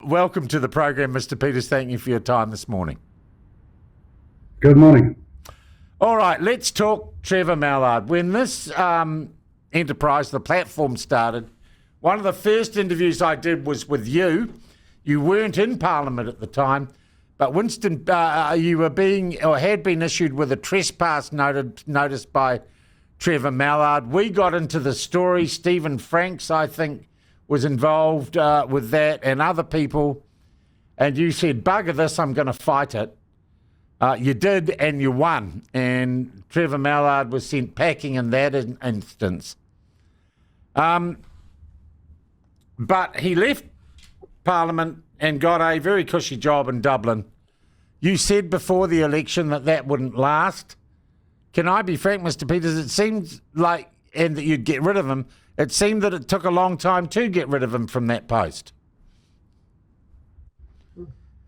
Welcome to the program, Mr. Peters. Thank you for your time this morning. Good morning. All right, let's talk Trevor Mallard. When this enterprise, the platform, started, one of the first interviews I did was with you. You weren't in Parliament at the time, but Winston, you were had been issued with a trespass notice by Trevor Mallard. We got into the story. Stephen Franks, I think, was involved with that, and other people. And you said, bugger this, I'm going to fight it. You did, and you won. And Trevor Mallard was sent packing in that instance. But he left Parliament and got a very cushy job in Dublin. You said before the election that wouldn't last. Can I be frank, Mr. Peters? It seems like, and that you'd get rid of him, it seemed that it took a long time to get rid of him from that post.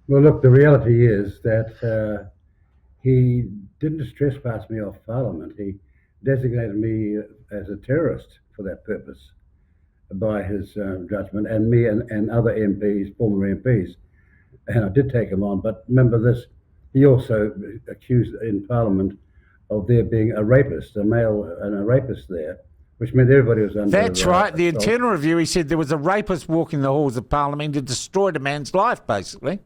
Well, look, the reality is that he didn't just trespass me off Parliament. He designated me as a terrorist for that purpose by his judgment, and me and other MPs, former MPs. And I did take him on, but remember this, he also accused in Parliament of there being a rapist, a male and a rapist there, which meant everybody was under. That's right. The internal review, he said there was a rapist walking the halls of Parliament who destroyed a man's life, basically.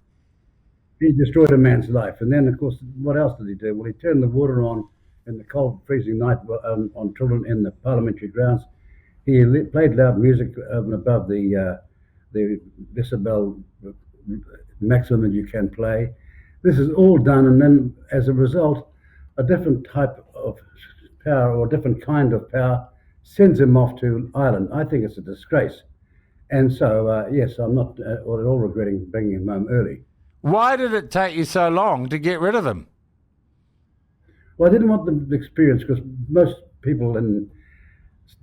He destroyed a man's life. And then, of course, what else did he do? Well, he turned the water on in the cold, freezing night on children in the parliamentary grounds. He played loud music above the decibel maximum that you can play. This is all done, and then, as a result, a different type of power or a different kind of power sends him off to Ireland. I think it's a disgrace. And so, yes, I'm not at all regretting bringing him home early. Why did it take you so long to get rid of him? Well, I didn't want the experience, because most people in,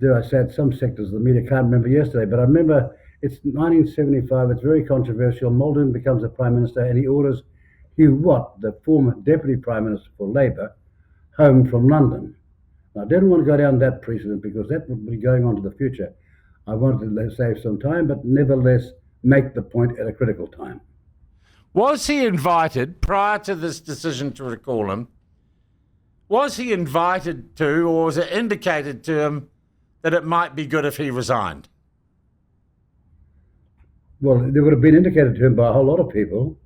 dare I say it, some sectors of the media can't remember yesterday, but I remember it's 1975, it's very controversial. Muldoon becomes the Prime Minister and he orders Hugh Watt, the former Deputy Prime Minister for Labour, home from London. I didn't want to go down that precedent because that would be going on to the future. I wanted to save some time, but nevertheless make the point at a critical time. Was he invited, prior to this decision to recall him, was he invited to, or was it indicated to him that it might be good if he resigned? Well, it would have been indicated to him by a whole lot of people,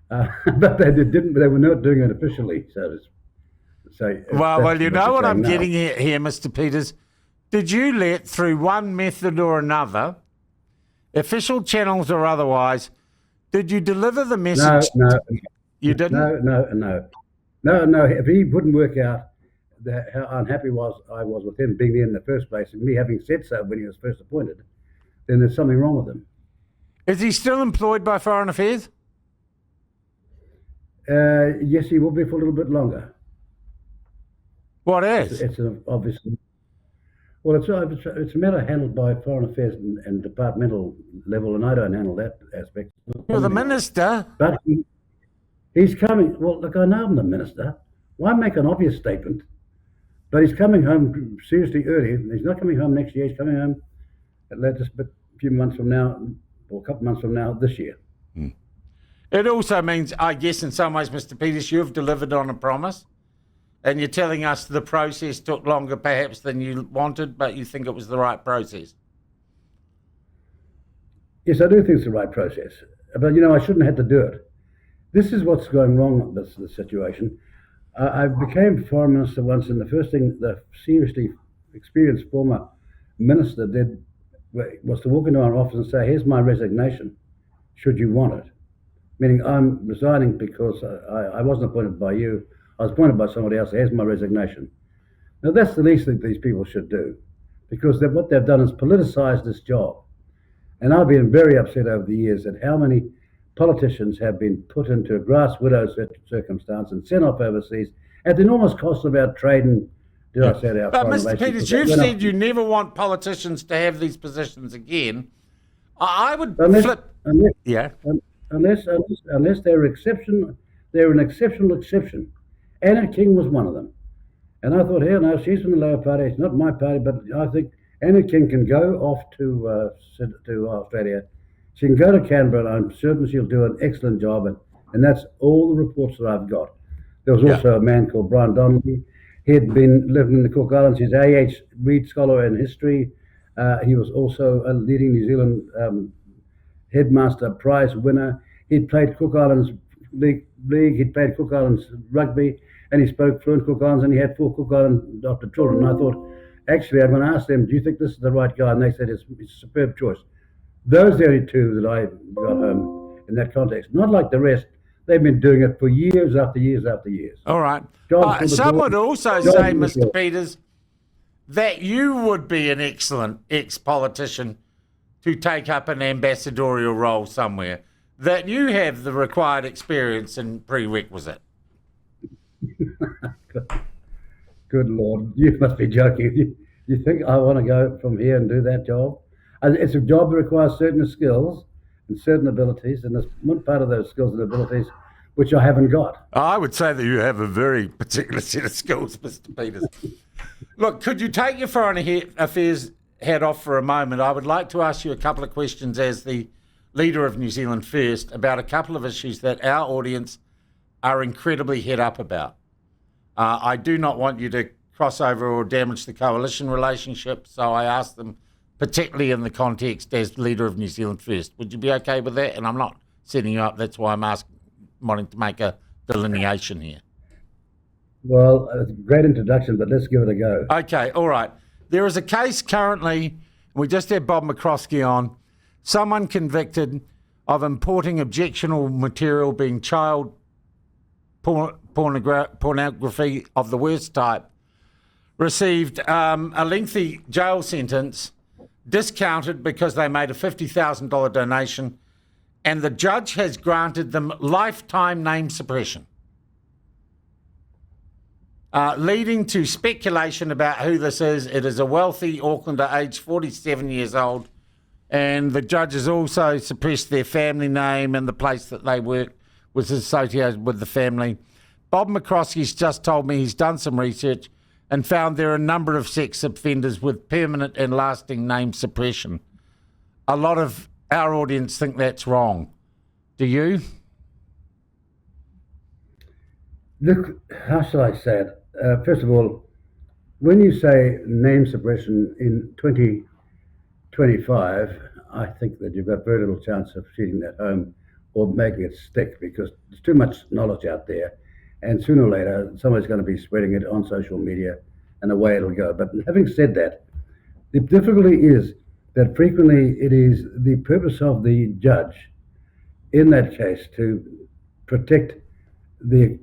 but they didn't. They were not doing it officially, so to say. Well, you know what I'm getting at here, Mr. Peters. Did you let, through one method or another, official channels or otherwise, did you deliver the message? No. You didn't? No. If he wouldn't work out how unhappy I was with him being there in the first place, and me having said so when he was first appointed, then there's something wrong with him. Is he still employed by Foreign Affairs? Yes, he will be for a little bit longer. What is? It's obviously. Well, it's a matter handled by Foreign Affairs and departmental level, and I don't handle that aspect. You're the minister. But he's coming. Well, look, I know I'm the minister. Why make an obvious statement? But he's coming home seriously early. He's not coming home next year. He's coming home at latest, but a few months from now, or a couple months from now, this year. It also means, I guess, in some ways, Mr. Peters, you've delivered on a promise. And you're telling us the process took longer perhaps than you wanted, but you think it was the right process. Yes, I do think it's the right process. But, I shouldn't have had to do it. This is what's going wrong with this situation. I became Foreign Minister once, and the first thing the seriously experienced former minister did was to walk into our office and say, here's my resignation, should you want it? Meaning I'm resigning because I wasn't appointed by you. I was appointed by somebody else. Here's my resignation. Now, that's the least that these people should do, because what they've done is politicise this job. And I've been very upset over the years at how many politicians have been put into a grass widow circumstance and sent off overseas at the enormous cost of our trade and, dare I say, our But, foreign Mr. relations. Peters, you've said you never want politicians to have these positions again. I would flip... Unless they're exception, they're an exceptional exception. Anna King was one of them. And I thought, no, she's from the Labour Party. It's not my party, but I think Anna King can go off to Australia She can go to Canberra, and I'm certain she'll do an excellent job. And that's all the reports that I've got. There was also a man called Brian Donnelly. He had been living in the Cook Islands. He's A.H. Reid Scholar in History. He was also a leading New Zealand Headmaster Prize winner. He'd played Cook Islands League, he'd played Cook Islands Rugby, and he spoke fluent Cook Islands, and he had 4 Cook Island adopted children. And I thought, actually, I'm going to ask them, do you think this is the right guy? And they said, it's a superb choice. Those are the only 2 that I got home in that context. Not like the rest. They've been doing it for years after years after years. All right. Some would also say, Mr. Peters, that you would be an excellent ex-politician to take up an ambassadorial role somewhere, that you have the required experience and prerequisite. Good Lord, you must be joking. You think I want to go from here and do that job? It's a job that requires certain skills and certain abilities, and there's one part of those skills and abilities which I haven't got. I would say that you have a very particular set of skills, Mr. Peters. Look, could you take your foreign affairs hat off for a moment? I would like to ask you a couple of questions as the leader of New Zealand First about a couple of issues that our audience are incredibly head up about. I do not want you to cross over or damage the coalition relationship, so I ask them particularly in the context as leader of New Zealand First. Would you be okay with that? And I'm not setting you up. That's why I'm wanting to make a delineation here. Well, it's a great introduction, but let's give it a go. Okay, all right. There is a case currently, we just had Bob McCroskey on, someone convicted of importing objectionable material being child pornography of the worst type, received a lengthy jail sentence, discounted because they made a $50,000 donation, and the judge has granted them lifetime name suppression, leading to speculation about who this is. It is a wealthy Aucklander aged 47 years old, and the judge has also suppressed their family name, and the place that they work was associated with the family. Bob McCroskey's just told me he's done some research and found there are a number of sex offenders with permanent and lasting name suppression. A lot of our audience think that's wrong. Do you? Look, how shall I say it? First of all, when you say name suppression in 2025, I think that you've got very little chance of shooting that home or making it stick, because there's too much knowledge out there, and sooner or later somebody's going to be spreading it on social media, and away it'll go. But having said that, the difficulty is that frequently it is the purpose of the judge in that case to protect the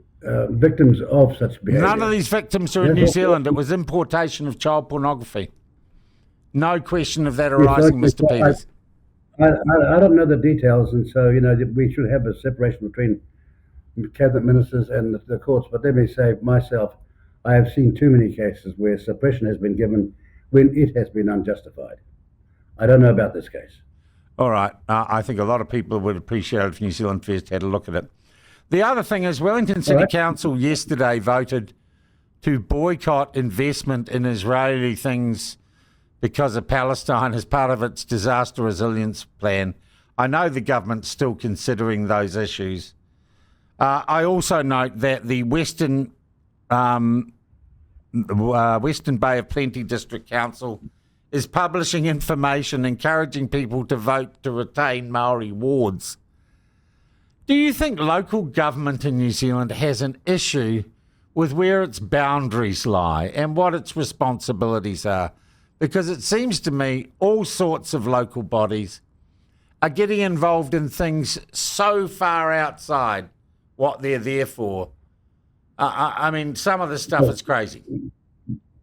victims of such behaviour. None of these victims are in New Zealand. It was importation of child pornography. No question of that arising, Mr. Peters. I don't know the details, and so, we should have a separation between cabinet ministers and the courts. But let me say myself, I have seen too many cases where suppression has been given when it has been unjustified. I don't know about this case. All right. I think a lot of people would appreciate it if New Zealand First had a look at it. The other thing is Wellington City Council yesterday voted to boycott investment in Israeli things because of Palestine as part of its disaster resilience plan. I know the government's still considering those issues. I also note that the Western Bay of Plenty District Council is publishing information encouraging people to vote to retain Maori wards. Do you think local government in New Zealand has an issue with where its boundaries lie and what its responsibilities are? Because it seems to me all sorts of local bodies are getting involved in things so far outside what they're there for. I mean, some of the stuff is crazy.